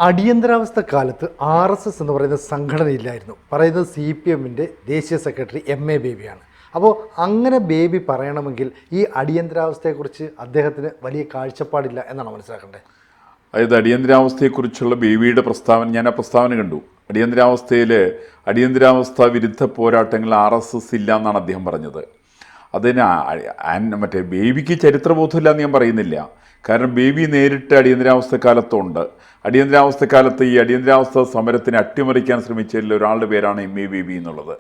അടിയന്തരാവസ്ഥ കാലത്ത് RSS എന്ന് പറയുന്ന സംഘടനയില്ലായിരുന്നു. പറയുന്നത് CPMൻ്റെ ദേശീയ സെക്രട്ടറി MA ബേബിയാണ്. അപ്പോൾ അങ്ങനെ ബേബി പറയണമെങ്കിൽ ഈ അടിയന്തരാവസ്ഥയെക്കുറിച്ച് അദ്ദേഹത്തിന് വലിയ കാഴ്ചപ്പാടില്ല എന്നാണ് മനസ്സിലാക്കേണ്ടത്. അതായത് അടിയന്തരാവസ്ഥയെക്കുറിച്ചുള്ള ബേബിയുടെ പ്രസ്താവന, ഞാൻ ആ പ്രസ്താവന കണ്ടു. അടിയന്തരാവസ്ഥ വിരുദ്ധ പോരാട്ടങ്ങൾ RSS ഇല്ല എന്നാണ് അദ്ദേഹം പറഞ്ഞത്. അതിന് മറ്റേ ബേബിക്ക് ചരിത്രബോധമില്ല എന്ന് ഞാൻ പറയുന്നില്ല. കാരണം ബേബി നേരിട്ട് അടിയന്തരാവസ്ഥ കാലത്തുണ്ട്. അടിയന്തരാവസ്ഥ കാലത്ത് ഈ അടിയന്തരാവസ്ഥ സമരത്തിന് അട്ടിമറിക്കാൻ ശ്രമിച്ചതിൽ ഒരാളുടെ പേരാണ് MA ബേബി എന്നുള്ളത്.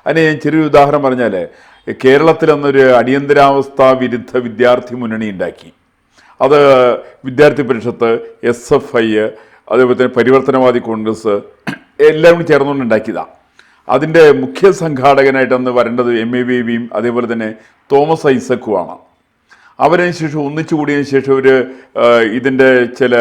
അതിന് ഞാൻ ചെറിയൊരു ഉദാഹരണം പറഞ്ഞാൽ, കേരളത്തിൽ അന്നൊരു അടിയന്തരാവസ്ഥ വിരുദ്ധ വിദ്യാർത്ഥി മുന്നണി ഉണ്ടാക്കി. അത് വിദ്യാർത്ഥി പരിഷത്ത്, SFI, അതേപോലെ തന്നെ പരിവർത്തനവാദി കോൺഗ്രസ് എല്ലാം കൂടി ചേർന്നുകൊണ്ട് ഉണ്ടാക്കിയതാണ്. അതിൻ്റെ മുഖ്യ സംഘാടകനായിട്ട് അന്ന് വരേണ്ടത് MA ബേബിയും അതേപോലെ തന്നെ തോമസ് ഐസക്കുമാണ്. അവരതിന് ശേഷം ഒന്നിച്ചു കൂടിയതിന് ശേഷം ഇതിൻ്റെ ചില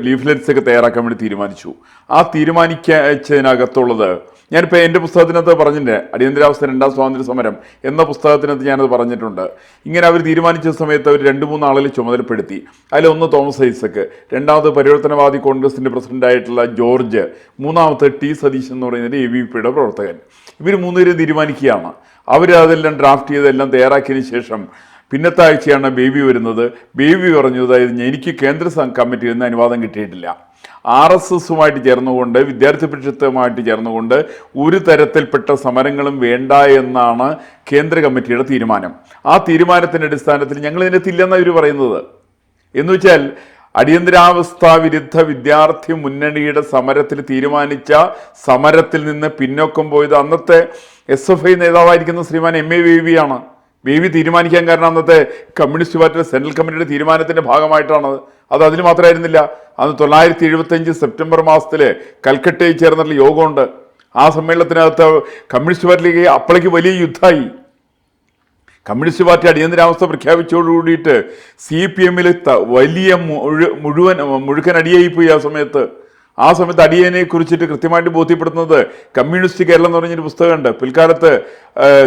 ലീഫ്ലെറ്റ്സ് ഒക്കെ തയ്യാറാക്കാൻ വേണ്ടി തീരുമാനിച്ചു. ആ തീരുമാനിച്ചതിനകത്തുള്ളത് ഞാനിപ്പോൾ എൻ്റെ പുസ്തകത്തിനകത്ത് പറഞ്ഞിട്ടുണ്ട്. അടിയന്തരാവസ്ഥ രണ്ടാം സ്വാതന്ത്ര്യ സമരം എന്ന പുസ്തകത്തിനകത്ത് ഞാനത് പറഞ്ഞിട്ടുണ്ട്. ഇങ്ങനെ അവർ തീരുമാനിച്ച സമയത്ത് അവർ 2-3 ആളുകളെ ചുമതലപ്പെടുത്തി. അതിലൊന്ന് തോമസ് ഐസക്ക്, രണ്ടാമത് പരിവർത്തനവാദി കോൺഗ്രസിൻ്റെ പ്രസിഡൻ്റായിട്ടുള്ള ജോർജ്, മൂന്നാമത്തെ T സതീശൻ എന്ന് പറയുന്നത് AVPയുടെ പ്രവർത്തകൻ. ഇവർ 3 പേരും തീരുമാനിക്കുകയാണ്. അവർ അതെല്ലാം ഡ്രാഫ്റ്റ് ചെയ്തെല്ലാം തയ്യാറാക്കിയതിന് ശേഷം പിന്നത്തെ ആഴ്ചയാണ് ബേബി വരുന്നത്. ബേബി പറഞ്ഞു, അതായത് എനിക്ക് കേന്ദ്ര കമ്മിറ്റിയിൽ നിന്ന് അനുവാദം കിട്ടിയിട്ടില്ല. RSSുമായിട്ട് ചേർന്നുകൊണ്ട്, വിദ്യാർത്ഥി പരിഷത്തുമായിട്ട് ചേർന്നുകൊണ്ട് ഒരു തരത്തിൽപ്പെട്ട സമരങ്ങളും വേണ്ട എന്നാണ് കേന്ദ്ര കമ്മിറ്റിയുടെ തീരുമാനം. ആ തീരുമാനത്തിൻ്റെ അടിസ്ഥാനത്തിൽ ഞങ്ങൾ ഇതിനകത്തില്ലെന്നാണ് ഇവർ പറയുന്നത്. എന്ന് വെച്ചാൽ അടിയന്തരാവസ്ഥ വിരുദ്ധ വിദ്യാർത്ഥി മുന്നണിയുടെ സമരത്തിൽ തീരുമാനിച്ച സമരത്തിൽ നിന്ന് പിന്നോക്കം പോയത് അന്നത്തെ SFI നേതാവായിരിക്കുന്ന ശ്രീമാൻ MA ബേബിയാണ്. ബേബി തീരുമാനിക്കാൻ കാരണം അന്നത്തെ കമ്മ്യൂണിസ്റ്റ് പാർട്ടിയുടെ സെൻട്രൽ കമ്മിറ്റിയുടെ തീരുമാനത്തിൻ്റെ ഭാഗമായിട്ടാണ്. അത് അതിന് മാത്രമായിരുന്നില്ല. അന്ന് 1975 സെപ്റ്റംബർ മാസത്തിൽ കൽക്കട്ടയിൽ ചേർന്നിട്ടുള്ള യോഗമുണ്ട്. ആ സമ്മേളനത്തിനകത്ത് കമ്മ്യൂണിസ്റ്റ് പാർട്ടിയിലേക്ക് അപ്പോഴേക്ക് വലിയ യുദ്ധമായി. കമ്മ്യൂണിസ്റ്റ് പാർട്ടി അടിയന്തരാവസ്ഥ പ്രഖ്യാപിച്ചതോടുകൂടിയിട്ട് CPMൽ വലിയ മുഴുവൻ അടിയായിപ്പോയി. ആ സമയത്ത് അടിയനെ കുറിച്ചിട്ട് കൃത്യമായിട്ട് ബോധ്യപ്പെടുത്തുന്നത് കമ്മ്യൂണിസ്റ്റ് കേരളം എന്ന് പറഞ്ഞൊരു പുസ്തകമുണ്ട്. പിൽക്കാലത്ത്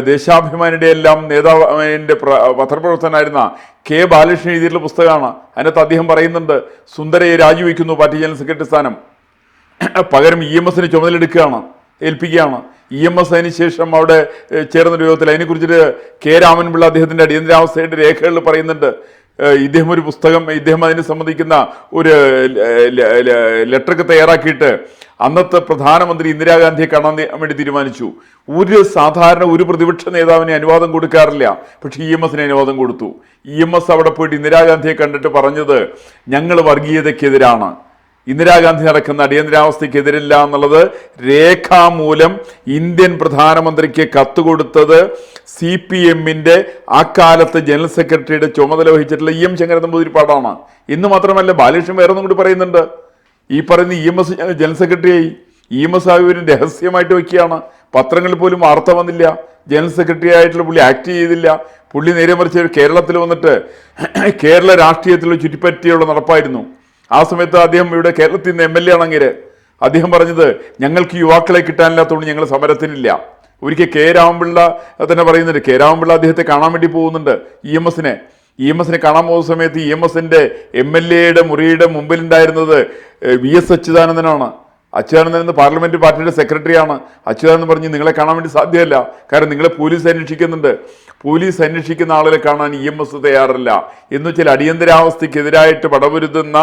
ദേശാഭിമാനിയുടെ എല്ലാം നേതാവിൻ്റെ പത്രപ്രവർത്തനായിരുന്ന K ബാലകൃഷ്ണൻ എഴുതിയിട്ടുള്ള പുസ്തകമാണ്. അതിനകത്ത് അദ്ദേഹം പറയുന്നുണ്ട്, സുന്ദരയെ രാജിവെക്കുന്നു പാർട്ടി ജനറൽ സെക്രട്ടറി സ്ഥാനം, പകരം EMSനെ ചുമതലെടുക്കുകയാണ്, ഏൽപ്പിക്കുകയാണ്. EMS അതിന് ശേഷം അവിടെ ചേർന്നൊരു യോഗത്തിൽ അതിനെക്കുറിച്ചിട്ട് K രാമൻപിള്ള അദ്ദേഹത്തിൻ്റെ അടിയന്തരാവസ്ഥയുടെ രേഖകളിൽ പറയുന്നുണ്ട്. ഇദ്ദേഹം അതിനെ സംബന്ധിക്കുന്ന ഒരു ലെറ്ററൊക്കെ തയ്യാറാക്കിയിട്ട് അന്നത്തെ പ്രധാനമന്ത്രി ഇന്ദിരാഗാന്ധിയെ കാണാൻ വേണ്ടി തീരുമാനിച്ചു. സാധാരണ ഒരു പ്രതിപക്ഷ നേതാവിന് അനുവാദം കൊടുക്കാറില്ല, പക്ഷേ EMSന് അനുവാദം കൊടുത്തു. EMS അവിടെ പോയിട്ട് ഇന്ദിരാഗാന്ധിയെ കണ്ടിട്ട് പറഞ്ഞത്, ഞങ്ങൾ വർഗീയതയ്ക്കെതിരാണ്, ഇന്ദിരാഗാന്ധി നടക്കുന്ന അടിയന്തരാവസ്ഥയ്ക്കെതിരില്ല എന്നുള്ളത് രേഖാമൂലം ഇന്ത്യൻ പ്രധാനമന്ത്രിക്ക് കത്തുകൊടുത്തത് CPMൻ്റെ അക്കാലത്ത് ജനറൽ സെക്രട്ടറിയുടെ ചുമതല വഹിച്ചിട്ടുള്ള EM ശങ്കരൻ നമ്പൂതിരിപ്പാടാണ്. ഇന്ന് മാത്രമല്ല, ബാലകൃഷ്ണൻ വേറൊന്നും കൂടി പറയുന്നുണ്ട്. ഈ പറയുന്ന EMS ജനറൽ സെക്രട്ടറിയായി. EMS ആയവരും രഹസ്യമായിട്ട് വയ്ക്കുകയാണ്. പത്രങ്ങളിൽ പോലും വാർത്ത വന്നില്ല. ജനറൽ സെക്രട്ടറി ആയിട്ടുള്ള പുള്ളി ആക്ട് ചെയ്തില്ല. പുള്ളി നേരെ മറിച്ച് കേരളത്തിൽ വന്നിട്ട് കേരള രാഷ്ട്രീയത്തിലുള്ള ചുറ്റിപ്പറ്റിയുള്ള നടപ്പായിരുന്നു. ആ സമയത്ത് അദ്ദേഹം ഇവിടെ കേരളത്തിൽ നിന്ന് MLA ആണെങ്കിൽ അദ്ദേഹം പറഞ്ഞത്, ഞങ്ങൾക്ക് യുവാക്കളെ കിട്ടാനില്ലാത്തതുകൊണ്ട് ഞങ്ങൾ സമരത്തിനില്ല. ഒരിക്കൽ K രാമൻപിള്ള തന്നെ പറയുന്നുണ്ട്, K രാമൻപിള്ള അദ്ദേഹത്തെ കാണാൻ വേണ്ടി പോകുന്നുണ്ട്. EMSനെ കാണാൻ പോകുന്ന സമയത്ത് EMSൻ്റെ MLAയുടെ മുറിയുടെ മുമ്പിലുണ്ടായിരുന്നത് VS അച്യുതാനന്ദനാണ്. അച്യുതാനന്ദൻ എന്ന് പാർലമെന്റ് പാർട്ടിയുടെ സെക്രട്ടറിയാണ്. അച്യുതാനന്ദൻ പറഞ്ഞ്, നിങ്ങളെ കാണാൻ വേണ്ടി സാധ്യമല്ല, കാരണം നിങ്ങളെ പോലീസ് അന്വേഷിക്കുന്നുണ്ട്. പോലീസ് അന്വേഷിക്കുന്ന ആളുകളെ കാണാൻ EMS തയ്യാറല്ല. എന്ന് വെച്ചാൽ അടിയന്തരാവസ്ഥയ്ക്കെതിരായിട്ട് പടപൊരുതുന്ന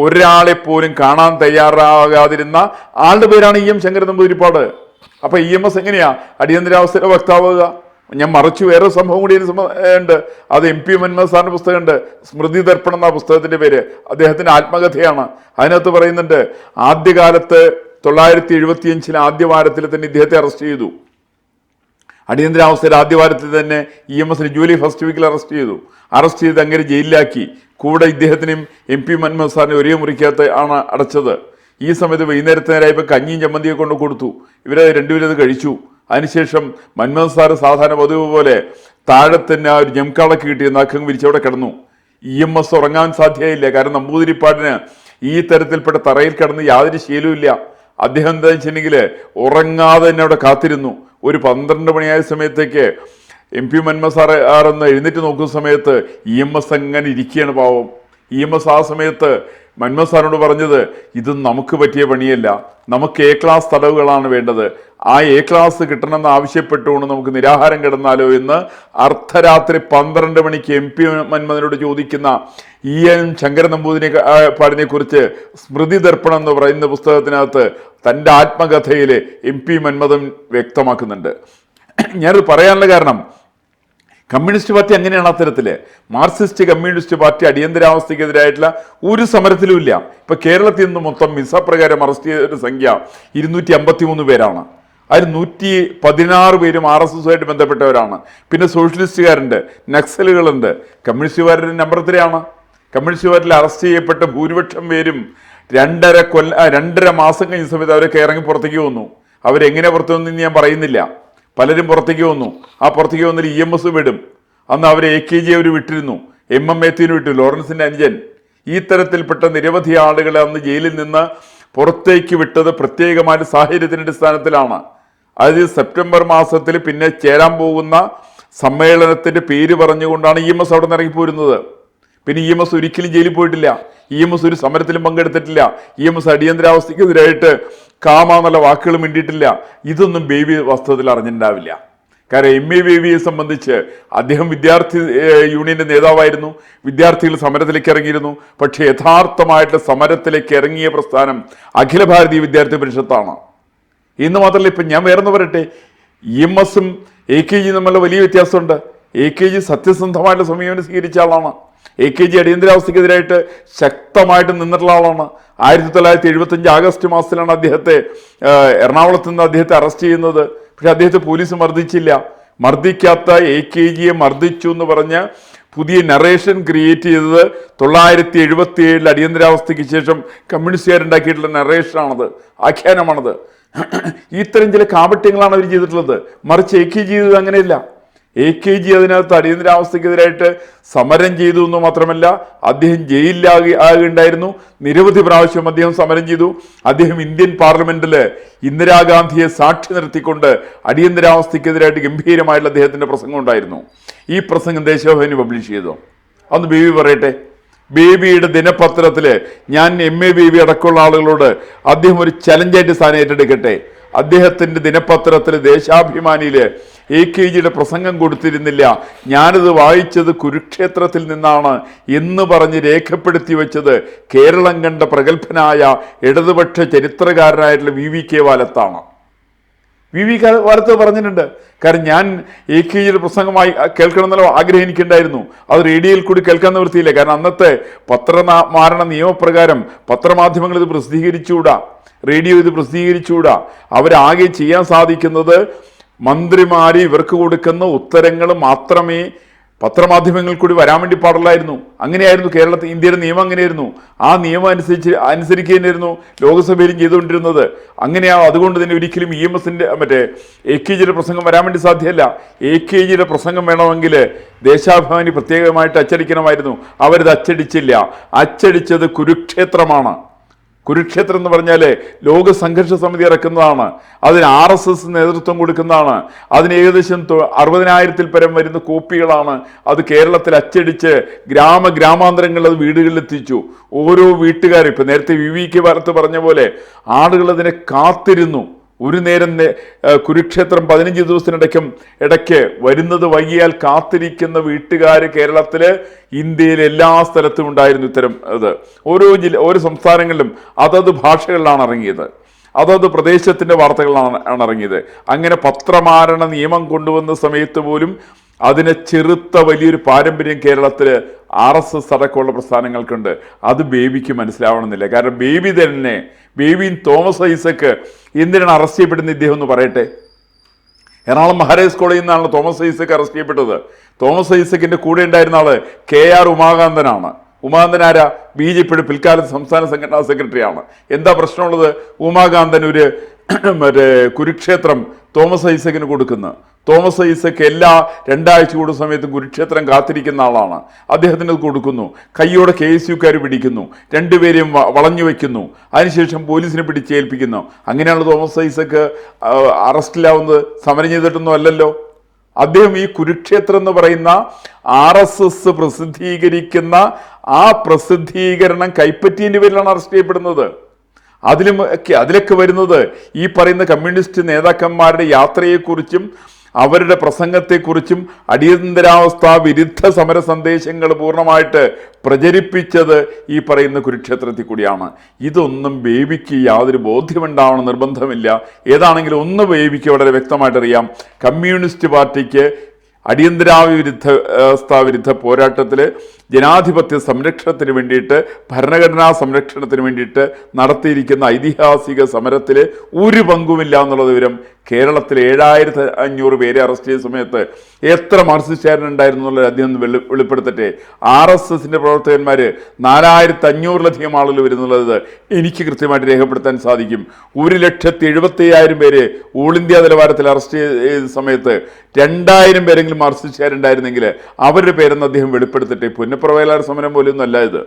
ഒരാളെ പോലും കാണാൻ തയ്യാറാകാതിരുന്ന ആളുടെ പേരാണ് EM ശങ്കരൻ നമ്പൂതിരിപ്പാട്. അപ്പൊ EMS എങ്ങനെയാ അടിയന്തരാവസ്ഥയുടെ വക്താവുക? ഞാൻ മറിച്ച് വേറെ സംഭവം കൂടി ഉണ്ട്. അത് MP മുഹമ്മദ് സാറിന്റെ പുസ്തകമുണ്ട്, സ്മൃതി ദർപ്പണം എന്ന പുസ്തകത്തിന്റെ പേര്. അദ്ദേഹത്തിന്റെ ആത്മകഥയാണ്. അതിനകത്ത് പറയുന്നുണ്ട്, ആദ്യകാലത്ത് 1975 ആദ്യവാരത്തിൽ തന്നെ ഇദ്ദേഹത്തെ അറസ്റ്റ് ചെയ്തു. അടിയന്തരാവസ്ഥയുടെ ആദ്യവാരത്തിൽ തന്നെ EMSന് ജൂലൈ 1st വീക്കിൽ അറസ്റ്റ് ചെയ്ത് അങ്ങനെ ജയിലിലാക്കി. കൂടെ ഇദ്ദേഹത്തിനും MP മുഹമ്മദ് സാറിനെ ഒരേ മുറിക്കകത്ത് ആണ് അടച്ചത്. ഈ സമയത്ത് വൈകുന്നേരത്തിനായപ്പോൾ കഞ്ഞിയും ചമ്മന്തിയെ കൊണ്ട് കൊടുത്തു. രണ്ടുപേരും അത് കഴിച്ചു. അതിനുശേഷം മൻമോഹൻ സാറ് സാധാരണ പതിവ് പോലെ താഴെ തന്നെ ആ ഒരു ജംകാളൊക്കെ കിട്ടിയ നാക്കം വിരിച്ചവിടെ കിടന്നു. EMS ഉറങ്ങാൻ സാധ്യതയില്ല. കാരണം നമ്പൂതിരിപ്പാടിന് ഈ തരത്തിൽപ്പെട്ട തറയിൽ കിടന്ന് യാതൊരു ശീലവുമില്ല. അദ്ദേഹം എന്താ വെച്ചിട്ടുണ്ടെങ്കിൽ ഉറങ്ങാതെ തന്നെ അവിടെ കാത്തിരുന്നു. ഒരു 12 മണിയായ സമയത്തേക്ക് MP മുഹമ്മദ് സാറെന്ന് എഴുന്നേറ്റ് നോക്കുന്ന സമയത്ത് EMS അങ്ങനെ ഇരിക്കുകയാണ് പാവം. EMS ആ സമയത്ത് മന്മോഹൻ സാറിനോട് പറഞ്ഞത് ഇത് നമുക്ക് പറ്റിയ പണിയല്ല, നമുക്ക് എ ക്ലാസ് തടവുകളാണ് വേണ്ടത്, ആ എ ക്ലാസ് കിട്ടണമെന്ന് ആവശ്യപ്പെട്ടുകൊണ്ട് നമുക്ക് നിരാഹാരം കിടന്നാലോ എന്ന് അർദ്ധരാത്രി 12 മണിക്ക് MP മന്മഥനോട് ചോദിക്കുന്ന EN ശങ്കരൻ നമ്പൂതിരിപ്പാടിനെ കുറിച്ച് സ്മൃതി ദർപ്പണം എന്ന് പറയുന്ന പുസ്തകത്തിനകത്ത് തൻ്റെ ആത്മകഥയിൽ MP മന്മഥൻ വ്യക്തമാക്കുന്നുണ്ട്. ഞാനത് പറയാനുള്ള കാരണം, കമ്മ്യൂണിസ്റ്റ് പാർട്ടി അങ്ങനെയാണ്. അത്തരത്തില് മാർക്സിസ്റ്റ് കമ്മ്യൂണിസ്റ്റ് പാർട്ടി അടിയന്തരാവസ്ഥയ്ക്കെതിരായിട്ടുള്ള ഒരു സമരത്തിലും ഇല്ല. ഇപ്പൊ കേരളത്തിൽ നിന്ന് മൊത്തം മിസപ്രകാരം അറസ്റ്റ് ചെയ്ത സംഖ്യ 253 പേരാണ്. അതിൽ 116 പേരും RSSുമായിട്ട് ബന്ധപ്പെട്ടവരാണ്. പിന്നെ സോഷ്യലിസ്റ്റുകാരുണ്ട്, നക്സലുകളുണ്ട്. കമ്മ്യൂണിസ്റ്റുകാരുടെ നമ്പർ എത്രയാണ്? കമ്മ്യൂണിസ്റ്റുകാരിൽ അറസ്റ്റ് ചെയ്യപ്പെട്ട ഭൂരിപക്ഷം പേരും 2.5 മാസം കഴിഞ്ഞ സമയത്ത് അവരൊക്കെ ഇറങ്ങി പുറത്തേക്ക് വന്നു. അവരെങ്ങനെ പുറത്തു വന്നു ഞാൻ പറയുന്നില്ല. പലരും പുറത്തേക്ക് വന്നു. ആ പുറത്തേക്ക് വന്നിട്ട് EMS വിടും. അന്ന് അവരെ AKG അവർ വിട്ടിരുന്നു, MM മേത്യുവിന് വിട്ടു, ലോറൻസിന്റെ അനുജൻ. ഈ തരത്തിൽപ്പെട്ട നിരവധി ആളുകളെ അന്ന് ജയിലിൽ നിന്ന് പുറത്തേക്ക് വിട്ടത് പ്രത്യേകമായ സാഹചര്യത്തിന്റെ അടിസ്ഥാനത്തിലാണ്. അതായത് സെപ്റ്റംബർ മാസത്തിൽ പിന്നെ ചേരാൻ പോകുന്ന സമ്മേളനത്തിന്റെ പേര് പറഞ്ഞുകൊണ്ടാണ് EMS അവിടെ നിന്ന് ഇറങ്ങിപ്പോരുന്നത്. പിന്നെ EMS ഒരിക്കലും ജയിലിൽ പോയിട്ടില്ല. EMS ഒരു സമരത്തിലും പങ്കെടുത്തിട്ടില്ല. EMS അടിയന്തരാവസ്ഥയ്ക്കെതിരായിട്ട് കാമാന്നുള്ള വാക്കുകൾ മിണ്ടിയിട്ടില്ല. ഇതൊന്നും ബേബി വാസ്തവത്തിൽ അറിഞ്ഞിട്ടുണ്ടാവില്ല. കാരണം MA ബേബിയെ സംബന്ധിച്ച് അദ്ദേഹം വിദ്യാർത്ഥി യൂണിയന്റെ നേതാവായിരുന്നു. വിദ്യാർത്ഥികൾ സമരത്തിലേക്ക് ഇറങ്ങിയിരുന്നു. പക്ഷേ യഥാർത്ഥമായിട്ട് സമരത്തിലേക്ക് ഇറങ്ങിയ പ്രസ്ഥാനം അഖില ഭാരതീയ വിദ്യാർത്ഥി പരിഷത്താണ്. ഇന്ന് മാത്രമല്ല, ഇപ്പം ഞാൻ വേറെന്ന് പറയട്ടെ, EMSും AKG തമ്മിലുള്ള വലിയ വ്യത്യാസമുണ്ട്. AKG സത്യസന്ധമായിട്ട് സമീപനം സ്വീകരിച്ച ആളാണ്. AKG അടിയന്തരാവസ്ഥയ്ക്കെതിരായിട്ട് ശക്തമായിട്ട് നിന്നിട്ടുള്ള ആളാണ്. 1975 ആഗസ്റ്റ് മാസത്തിലാണ് അദ്ദേഹത്തെ എറണാകുളത്ത് നിന്ന് അദ്ദേഹത്തെ അറസ്റ്റ് ചെയ്യുന്നത്. പക്ഷെ അദ്ദേഹത്തെ പോലീസ് മർദ്ദിച്ചില്ല. മർദ്ദിക്കാത്ത AKGയെ മർദ്ദിച്ചു എന്ന് പറഞ്ഞ് പുതിയ നറേഷൻ ക്രിയേറ്റ് ചെയ്തത് 1977 അടിയന്തരാവസ്ഥയ്ക്ക് ശേഷം കമ്മ്യൂണിസ്റ്റുകാരുണ്ടാക്കിയിട്ടുള്ള നറേഷനാണത്, ആഖ്യാനമാണത്. ഇത്തരം ചില കാപട്യങ്ങളാണ് അവർ ചെയ്തിട്ടുള്ളത്. മറിച്ച് AKG ചെയ്തത് അങ്ങനെയല്ല. AKG അതിനകത്ത് അടിയന്തരാവസ്ഥയ്ക്കെതിരായിട്ട് സമരം ചെയ്തു എന്ന് മാത്രമല്ല, അദ്ദേഹം ജയിലിലാകുണ്ടായിരുന്നു. നിരവധി പ്രാവശ്യം അദ്ദേഹം സമരം ചെയ്തു. അദ്ദേഹം ഇന്ത്യൻ പാർലമെന്റിൽ ഇന്ദിരാഗാന്ധിയെ സാക്ഷി നിർത്തിക്കൊണ്ട് അടിയന്തരാവസ്ഥയ്ക്കെതിരായിട്ട് ഗംഭീരമായിട്ടുള്ള അദ്ദേഹത്തിന്റെ പ്രസംഗം ഉണ്ടായിരുന്നു. ഈ പ്രസംഗം ദേശാഭിമാനി പബ്ലിഷ് ചെയ്തു. അന്ന് ബേബി പറയട്ടെ. ബേബിയുടെ ദിനപത്രത്തില് ഞാൻ MA ബേബി അടക്കമുള്ള ആളുകളോട് അദ്ദേഹം ഒരു ചലഞ്ചായിട്ട് സ്ഥാനം ഏറ്റെടുക്കട്ടെ. അദ്ദേഹത്തിന്റെ ദിനപത്രത്തിൽ ദേശാഭിമാനിയില് AKGയുടെ പ്രസംഗം കൊടുത്തിരുന്നില്ല, ഞാനത് വായിച്ചത് കുരുക്ഷേത്രത്തിൽ നിന്നാണ് എന്ന് പറഞ്ഞ് രേഖപ്പെടുത്തി വെച്ചത് കേരളം കണ്ട പ്രഗത്ഭനായ ഇടതുപക്ഷ ചരിത്രകാരനായിട്ടുള്ള VVK വാലത്താണ്. VVK വാലത്ത് പറഞ്ഞിട്ടുണ്ട്. കാരണം ഞാൻ AKGയുടെ പ്രസംഗമായി കേൾക്കണമെന്നുള്ള ആഗ്രഹം എനിക്കുണ്ടായിരുന്നു. അത് റേഡിയോയിൽ കൂടി കേൾക്കാൻ നിവൃത്തിയില്ല. കാരണം അന്നത്തെ പത്രമാരണ നിയമപ്രകാരം പത്രമാധ്യമങ്ങൾ ഇത് പ്രസിദ്ധീകരിച്ചുകൂടാ, റേഡിയോ ഇത് പ്രസിദ്ധീകരിച്ചുകൂടാ. അവരാകെ ചെയ്യാൻ സാധിക്കുന്നത് മന്ത്രിമാര് ഇവർക്ക് കൊടുക്കുന്ന ഉത്തരങ്ങൾ മാത്രമേ പത്രമാധ്യമങ്ങൾ കൂടി വരാൻ വേണ്ടി പാടുള്ളായിരുന്നു. അങ്ങനെയായിരുന്നു കേരളത്തിൽ, ഇന്ത്യയുടെ നിയമം അങ്ങനെയായിരുന്നു. ആ നിയമം അനുസരിക്കുക തന്നെയായിരുന്നു ലോകസഭയിലും ചെയ്തുകൊണ്ടിരുന്നത്. അതുകൊണ്ട് തന്നെ ഒരിക്കലും EMSന്റെ AKGയുടെ പ്രസംഗം വരാൻ വേണ്ടി സാധ്യമല്ല. AKGയുടെ പ്രസംഗം വേണമെങ്കിൽ ദേശാഭിമാനി പ്രത്യേകമായിട്ട് അച്ചടിക്കണമായിരുന്നു. അവരത് അച്ചടിച്ചില്ല. അച്ചടിച്ചത് കുരുക്ഷേത്രമാണ്. കുരുക്ഷേത്രം എന്ന് പറഞ്ഞാൽ ലോക സംഘർഷ സമിതി ഇറക്കുന്നതാണ്. അതിന് RSS നേതൃത്വം കൊടുക്കുന്നതാണ്. അതിന് ഏകദേശം 60,000-ൽ പരം വരുന്ന കോപ്പികളാണ് അത് കേരളത്തിൽ അച്ചടിച്ച് ഗ്രാമാന്തരങ്ങളിൽ അത് വീടുകളിലെത്തിച്ചു. ഓരോ വീട്ടുകാരും ഇപ്പം നേരത്തെ VVK വാലത്ത് പറഞ്ഞ പോലെ ആളുകൾ അതിനെ കാത്തിരുന്നു. ഒരു നേരം കുരുക്ഷേത്രം 15 ദിവസത്തിനിടയ്ക്ക് വരുന്നത് വൈകിയാൽ കാത്തിരിക്കുന്ന വീട്ടുകാർ കേരളത്തില് ഇന്ത്യയിലെ എല്ലാ സ്ഥലത്തും ഉണ്ടായിരുന്നു. ഇത്തരം ഓരോ സംസ്ഥാനങ്ങളിലും അതത് ഭാഷകളിലാണ് ഇറങ്ങിയത്, അതത് പ്രദേശത്തിന്റെ വാർത്തകളാണ് ഇറങ്ങിയത്. അങ്ങനെ പത്രമാരണ നിയമം കൊണ്ടുവന്ന സമയത്ത് പോലും അതിനെ ചെറുത്ത വലിയൊരു പാരമ്പര്യം കേരളത്തിൽ RSS അടക്കമുള്ള പ്രസ്ഥാനങ്ങൾക്കുണ്ട്. അത് ബേബിക്ക് മനസ്സിലാവണമെന്നില്ല. കാരണം ബേബിയും തോമസ് ഐസക്ക് എന്തിനാണ് അറസ്റ്റ് ചെയ്യപ്പെടുന്ന ഇദ്ദേഹം എന്ന് പറയട്ടെ. എറണാകുളം മഹാരാജാസ് കോളേജിൽ നിന്നാണ് തോമസ് ഐസക്ക് അറസ്റ്റ് ചെയ്യപ്പെട്ടത്. തോമസ് ഐസക്കിന്റെ കൂടെ ഉണ്ടായിരുന്ന ആള് KR ഉമാകാന്തനാണ്. ഉമാകാന്തൻ ആരാ? BJPയുടെ പിൽക്കാലത്ത് സംസ്ഥാന സംഘടനാ സെക്രട്ടറിയാണ്. എന്താ പ്രശ്നമുള്ളത്? ഉമാകാന്തൻ ഒരു കുരുക്ഷേത്രം തോമസ് ഐസക്കിന് കൊടുക്കുന്നു. തോമസ് ഐസക്ക് എല്ലാ 2 ആഴ്ച കൂടുന്ന സമയത്ത് കുരുക്ഷേത്രം കാത്തിരിക്കുന്ന ആളാണ്. അദ്ദേഹത്തിന് കൊടുക്കുന്നു. കയ്യോടെ KSUക്കാർ പിടിക്കുന്നു, 2 പേരെയും വളഞ്ഞു വെക്കുന്നു. അതിനുശേഷം പോലീസിനെ പിടിച്ചേൽപ്പിക്കുന്നു. അങ്ങനെയാണ് തോമസ് ഐസക്ക് അറസ്റ്റിലാവുന്നത്. സമരം ചെയ്തിട്ടൊന്നും അല്ലല്ലോ. അദ്ദേഹം ഈ കുരുക്ഷേത്രം എന്ന് പറയുന്ന RSS പ്രസിദ്ധീകരിക്കുന്ന ആ പ്രസിദ്ധീകരണം കൈപ്പറ്റിയതിൻ്റെ പേരിലാണ് അറസ്റ്റ് ചെയ്യപ്പെടുന്നത്. അതിലൊക്കെ വരുന്നത് ഈ പറയുന്ന കമ്മ്യൂണിസ്റ്റ് നേതാക്കന്മാരുടെ യാത്രയെക്കുറിച്ചും അവരുടെ പ്രസംഗത്തെക്കുറിച്ചും അടിയന്തരാവസ്ഥ വിരുദ്ധ സമര സന്ദേശങ്ങൾ പൂർണ്ണമായിട്ട് പ്രചരിപ്പിച്ചത് ഈ പറയുന്ന കുരുക്ഷേത്രത്തിൽ കൂടിയാണ്. ഇതൊന്നും ബേബിക്ക് യാതൊരു ബോധ്യമുണ്ടാവണം നിർബന്ധമില്ല. ഏതാണെങ്കിലും ഒന്ന് ബേബിക്ക് വളരെ വ്യക്തമായിട്ടറിയാം, കമ്മ്യൂണിസ്റ്റ് പാർട്ടിക്ക് അടിയന്തരാവസ്ഥ പോരാട്ടത്തിൽ ജനാധിപത്യ സംരക്ഷണത്തിന് വേണ്ടിയിട്ട്, ഭരണഘടനാ സംരക്ഷണത്തിന് വേണ്ടിയിട്ട് നടത്തിയിരിക്കുന്ന ഐതിഹാസിക സമരത്തിൽ ഒരു പങ്കുമില്ല എന്നുള്ള വിവരം കേരളത്തിൽ 7500 പേരെ അറസ്റ്റ് ചെയ്ത സമയത്ത് എത്ര മാർക്സിസ്റ്റുകാരനുണ്ടായിരുന്നു എന്നുള്ളത് അദ്ദേഹം വെളിപ്പെടുത്തട്ടെ. RSSന്റെ പ്രവർത്തകന്മാർ 4500-ലധികം ആളുകൾ വരുന്നുള്ളത് എനിക്ക് കൃത്യമായിട്ട് രേഖപ്പെടുത്താൻ സാധിക്കും. 1,75,000 പേര് ഓൾ ഇന്ത്യ നിലവാരത്തിൽ അറസ്റ്റ് ചെയ്ത സമയത്ത് 2000 പേരെങ്കിലും മാർക്സിസ്റ്റുകാരുണ്ടായിരുന്നെങ്കിൽ അവരുടെ പേരെന്ന് അദ്ദേഹം വെളിപ്പെടുത്തട്ടെ. പുന്നപ്രവയലാർ സമരം പോലെയൊന്നും അല്ല ഇത്.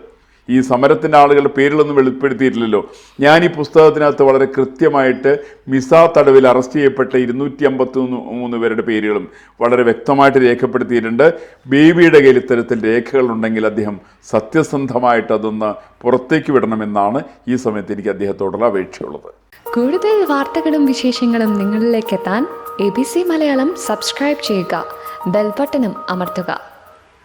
ഈ സമരത്തിൻ്റെ ആളുകളുടെ പേരിലൊന്നും വെളിപ്പെടുത്തിയിട്ടില്ലല്ലോ. ഞാൻ ഈ പുസ്തകത്തിനകത്ത് വളരെ കൃത്യമായിട്ട് മിസ തടവിൽ അറസ്റ്റ് ചെയ്യപ്പെട്ട 253 പേരുടെ പേരുകളും വളരെ വ്യക്തമായിട്ട് രേഖപ്പെടുത്തിയിട്ടുണ്ട്. ബേബിയുടെ കയ്യിൽ ഇത്തരത്തിൽ രേഖകളുണ്ടെങ്കിൽ അദ്ദേഹം സത്യസന്ധമായിട്ട് അതൊന്ന് പുറത്തേക്ക് വിടണമെന്നാണ് ഈ സമയത്ത് എനിക്ക് അദ്ദേഹത്തോടുള്ള അപേക്ഷയുള്ളത്. കൂടുതൽ വാർത്തകളും വിശേഷങ്ങളും നിങ്ങളിലേക്ക് എത്താൻ ABC മലയാളം സബ്സ്ക്രൈബ് ചെയ്യുക, ബെൽ ബട്ടണും അമർത്തുക.